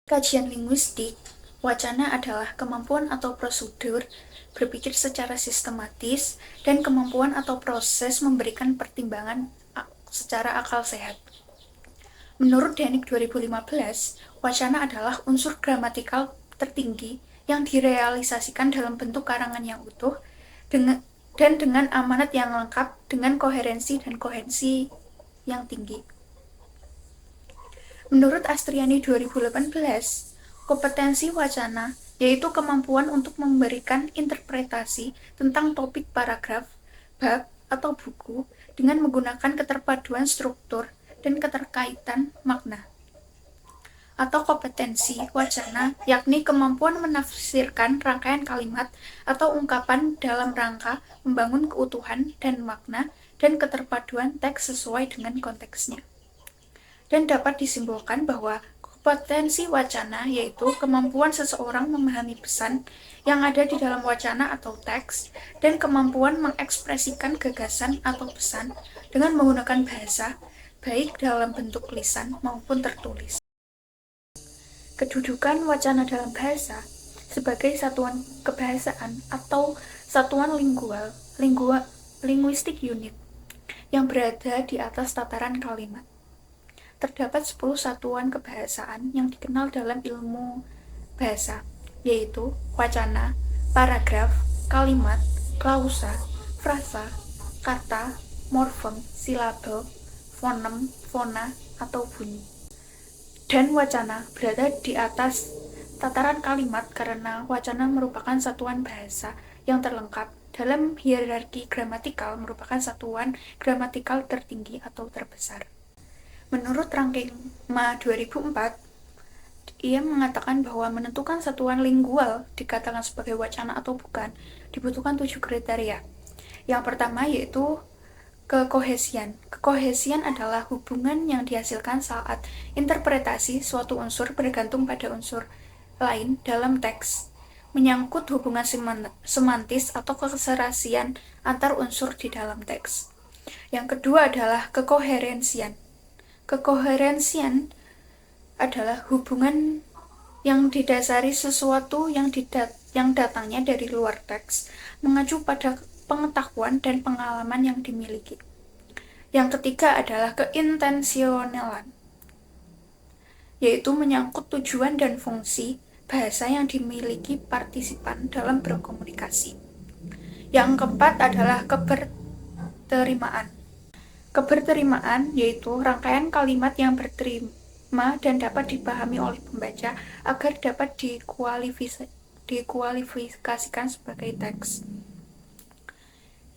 Kajian linguistik, wacana adalah kemampuan atau prosedur berpikir secara sistematis dan kemampuan atau proses memberikan pertimbangan secara akal sehat. Menurut Danik 2015, wacana adalah unsur gramatikal tertinggi yang direalisasikan dalam bentuk karangan yang utuh dan dengan amanat yang lengkap dengan koherensi dan kohensi yang tinggi. Menurut Astriani 2018, kompetensi wacana yaitu kemampuan untuk memberikan interpretasi tentang topik paragraf, bab, atau buku dengan menggunakan keterpaduan struktur dan keterkaitan makna. Atau kompetensi wacana yakni kemampuan menafsirkan rangkaian kalimat atau ungkapan dalam rangka membangun keutuhan dan makna dan keterpaduan teks sesuai dengan konteksnya. Dan dapat disimpulkan bahwa kompetensi wacana yaitu kemampuan seseorang memahami pesan yang ada di dalam wacana atau teks dan kemampuan mengekspresikan gagasan atau pesan dengan menggunakan bahasa, baik dalam bentuk lisan maupun tertulis. Kedudukan wacana dalam bahasa sebagai satuan kebahasaan atau satuan linguistik unit yang berada di atas tataran kalimat. Terdapat 10 satuan kebahasaan yang dikenal dalam ilmu bahasa, yaitu wacana, paragraf, kalimat, klausa, frasa, kata, morfem, silabel, fonem, fona, atau bunyi. Dan wacana berada di atas tataran kalimat karena wacana merupakan satuan bahasa yang terlengkap dalam hierarki gramatikal, merupakan satuan gramatikal tertinggi atau terbesar. Menurut ranking Ma 2004, ia mengatakan bahwa menentukan satuan lingual dikatakan sebagai wacana atau bukan dibutuhkan 7 kriteria. Yang pertama yaitu kekohesian. Kekohesian adalah hubungan yang dihasilkan saat interpretasi suatu unsur bergantung pada unsur lain dalam teks, menyangkut hubungan semantis atau keserasian antar unsur di dalam teks. Yang kedua adalah kekoherensian. Kekoherensian adalah hubungan yang didasari sesuatu yang datangnya dari luar teks, mengacu pada pengetahuan dan pengalaman yang dimiliki. Yang ketiga adalah keintensionalan, yaitu menyangkut tujuan dan fungsi bahasa yang dimiliki partisipan dalam berkomunikasi. Yang keempat adalah keberterimaan. Keberterimaan yaitu rangkaian kalimat yang berterima dan dapat dipahami oleh pembaca agar dapat dikualifikasikan sebagai teks.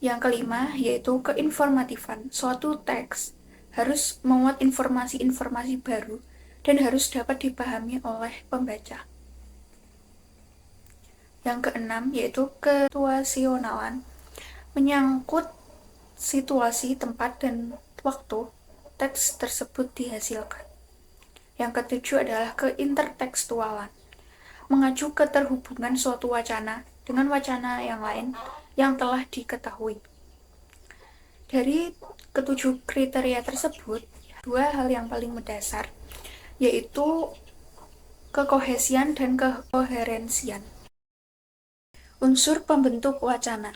Yang kelima yaitu keinformatifan. Suatu teks harus memuat informasi-informasi baru dan harus dapat dipahami oleh pembaca. Yang keenam yaitu situasionalan, menyangkut situasi, tempat, dan waktu teks tersebut dihasilkan. Yang ketujuh adalah keintertekstualan, mengacu keterhubungan suatu wacana dengan wacana yang lain yang telah diketahui. Dari ketujuh kriteria tersebut, dua hal yang paling mendasar, yaitu kekohesian dan kekoherensian. Unsur pembentuk wacana.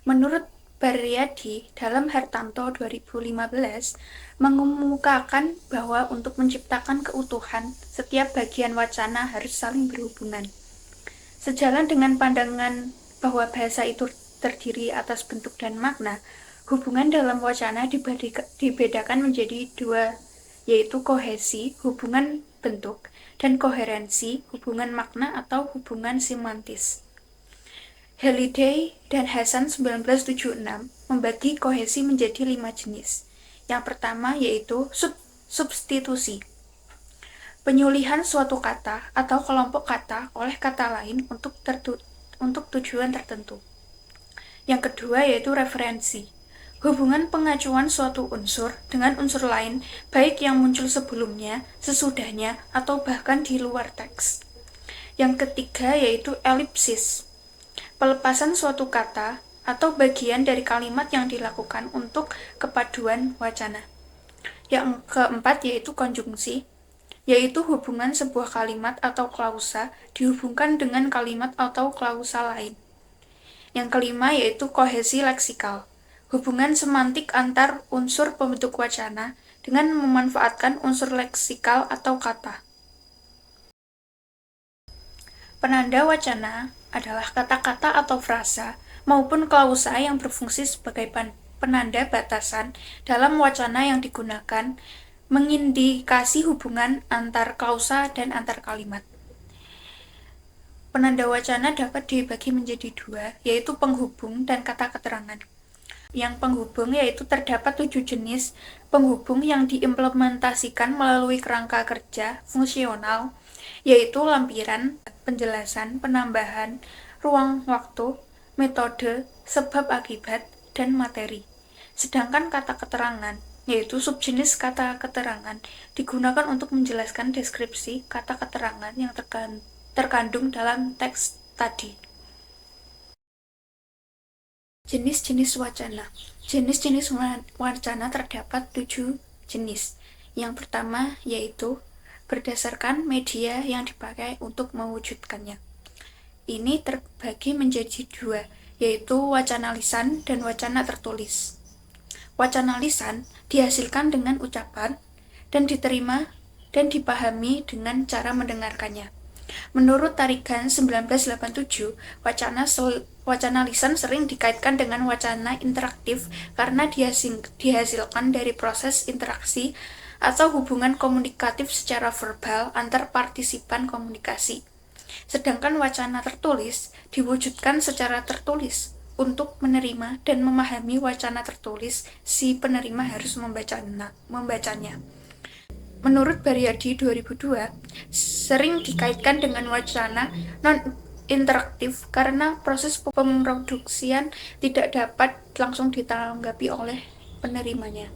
Menurut Baryadi dalam Hartanto 2015 mengemukakan bahwa untuk menciptakan keutuhan, setiap bagian wacana harus saling berhubungan. Sejalan dengan pandangan bahwa bahasa itu terdiri atas bentuk dan makna, hubungan dalam wacana dibedakan menjadi dua, yaitu kohesi, hubungan bentuk, dan koherensi, hubungan makna atau hubungan semantis. Halliday dan Hasan 1976 membagi kohesi menjadi 5 jenis. Yang pertama yaitu substitusi. Penyulihan suatu kata atau kelompok kata oleh kata lain untuk tujuan tertentu. Yang kedua yaitu referensi. Hubungan pengacuan suatu unsur dengan unsur lain, baik yang muncul sebelumnya, sesudahnya, atau bahkan di luar teks. Yang ketiga yaitu elipsis. Pelepasan suatu kata atau bagian dari kalimat yang dilakukan untuk kepaduan wacana. Yang keempat yaitu konjungsi. yaitu hubungan sebuah kalimat atau klausa dihubungkan dengan kalimat atau klausa lain. Yang kelima yaitu kohesi leksikal, hubungan semantik antar unsur pembentuk wacana dengan memanfaatkan unsur leksikal atau kata. Penanda wacana adalah kata-kata atau frasa maupun klausa yang berfungsi sebagai penanda batasan dalam wacana yang digunakan, mengindikasi hubungan antar klausa dan antar kalimat. Penanda wacana dapat dibagi menjadi dua, yaitu penghubung dan kata keterangan. Yang penghubung yaitu terdapat 7 jenis penghubung yang diimplementasikan melalui kerangka kerja fungsional, yaitu lampiran, penjelasan, penambahan, ruang waktu, metode, sebab akibat, dan materi. Sedangkan kata keterangan, yaitu subjenis kata keterangan, digunakan untuk menjelaskan deskripsi kata keterangan yang terkandung dalam teks tadi. Jenis-jenis wacana. Jenis-jenis wacana terdapat 7 jenis. Yang pertama yaitu berdasarkan media yang dipakai untuk mewujudkannya. Ini terbagi menjadi 2, yaitu wacana lisan dan wacana tertulis. Wacana lisan dihasilkan dengan ucapan dan diterima dan dipahami dengan cara mendengarkannya. Menurut Tarigan 1987, wacana lisan sering dikaitkan dengan wacana interaktif karena dihasilkan dari proses interaksi atau hubungan komunikatif secara verbal antar partisipan komunikasi. Sedangkan wacana tertulis diwujudkan secara tertulis. Untuk menerima dan memahami wacana tertulis, si penerima harus membacanya. Menurut Baryadi 2002, sering dikaitkan dengan wacana non-interaktif karena proses pemroduksian tidak dapat langsung ditanggapi oleh penerimanya.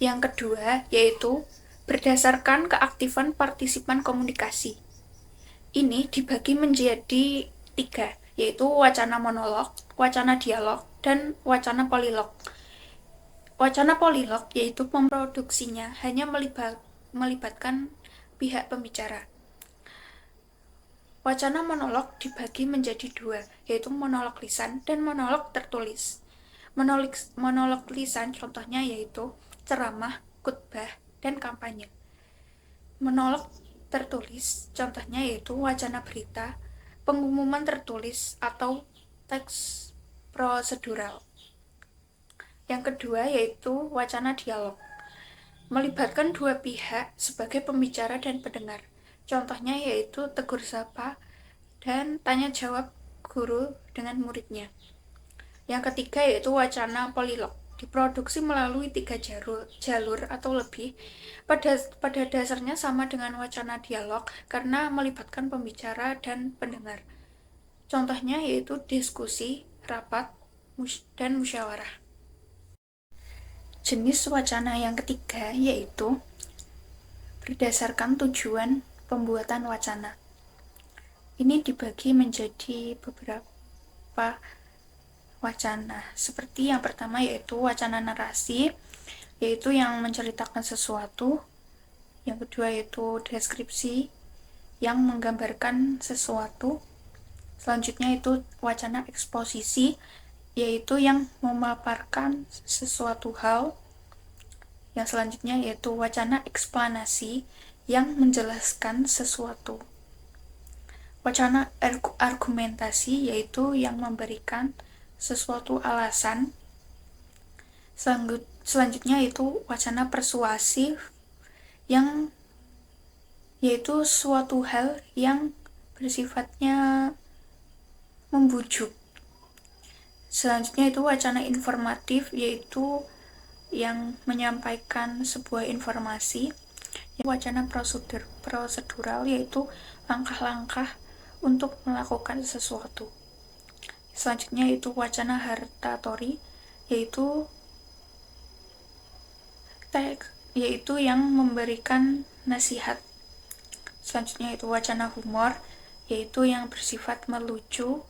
Yang kedua yaitu berdasarkan keaktifan partisipan komunikasi. Ini dibagi menjadi 3, yaitu wacana monolog, wacana dialog, dan wacana polilog. Wacana polilog yaitu memproduksinya hanya melibatkan pihak pembicara. Wacana monolog dibagi menjadi 2, yaitu monolog lisan dan monolog tertulis. Monolog lisan contohnya yaitu ceramah, khutbah, dan kampanye. Monolog tertulis contohnya yaitu wacana berita, pengumuman tertulis, atau teks prosedural. Yang kedua yaitu wacana dialog, melibatkan 2 pihak sebagai pembicara dan pendengar. Contohnya yaitu tegur sapa dan tanya jawab guru dengan muridnya. Yang ketiga yaitu wacana polilog, diproduksi melalui 3 jalur atau lebih. Pada dasarnya sama dengan wacana dialog karena melibatkan pembicara dan pendengar. Contohnya yaitu diskusi, rapat, dan musyawarah. Jenis wacana yang ketiga yaitu berdasarkan tujuan pembuatan wacana. Ini dibagi menjadi beberapa wacana. Seperti yang pertama yaitu wacana narasi, yaitu yang menceritakan sesuatu. Yang kedua yaitu deskripsi, yang menggambarkan sesuatu. Selanjutnya itu wacana eksposisi, yaitu yang memaparkan sesuatu hal. Yang selanjutnya yaitu wacana eksplanasi, yang menjelaskan sesuatu. Wacana argumentasi, yaitu yang memberikan sesuatu alasan. Selanjutnya itu wacana persuasif, yang yaitu suatu hal yang bersifatnya membujuk. Selanjutnya itu wacana informatif, yaitu yang menyampaikan sebuah informasi. Wacana prosedural, yaitu langkah-langkah untuk melakukan sesuatu. Selanjutnya itu wacana hartatori, yaitu yang memberikan nasihat. Selanjutnya itu wacana humor, yaitu yang bersifat melucu.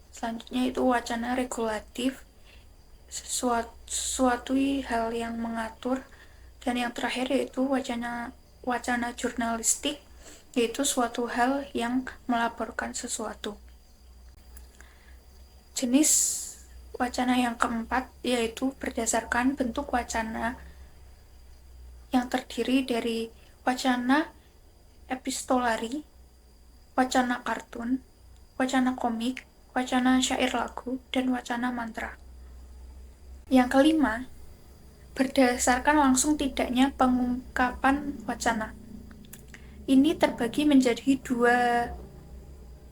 Selanjutnya itu wacana regulatif, sesuatu hal yang mengatur. Dan yang terakhir yaitu wacana jurnalistik, yaitu suatu hal yang melaporkan sesuatu. Jenis wacana yang keempat yaitu berdasarkan bentuk wacana yang terdiri dari wacana epistolari, wacana kartun, wacana komik, wacana syair lagu, dan wacana mantra. Yang kelima, berdasarkan langsung tidaknya pengungkapan wacana. Ini terbagi menjadi dua,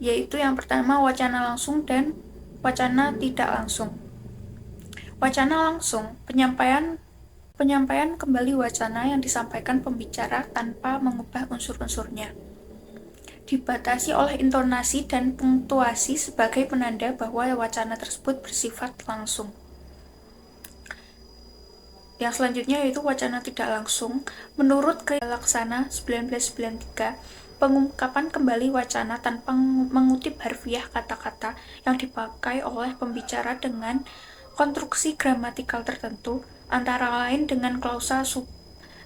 yaitu yang pertama wacana langsung dan wacana tidak langsung. Wacana langsung, penyampaian kembali wacana yang disampaikan pembicara tanpa mengubah unsur-unsurnya. Dibatasi oleh intonasi dan punktuasi sebagai penanda bahwa wacana tersebut bersifat langsung. Yang selanjutnya yaitu wacana tidak langsung. Menurut Kriteria Laksana 1993, pengungkapan kembali wacana tanpa mengutip harfiah kata-kata yang dipakai oleh pembicara dengan konstruksi gramatikal tertentu, antara lain dengan klausa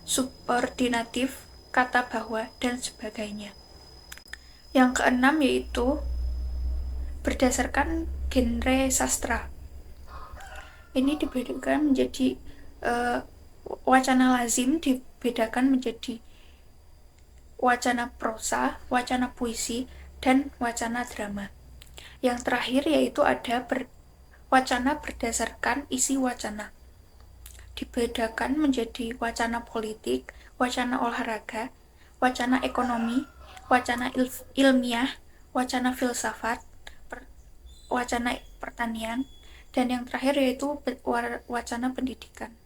subordinatif, kata bahwa, dan sebagainya. Yang keenam yaitu berdasarkan genre sastra. Ini dibedakan menjadi wacana lazim dibedakan menjadi wacana prosa, wacana puisi, dan wacana drama. Yang terakhir yaitu ada wacana berdasarkan isi wacana. Dibedakan menjadi wacana politik, wacana olahraga, wacana ekonomi, wacana ilmiah, wacana filsafat, wacana pertanian, dan yang terakhir yaitu wacana pendidikan.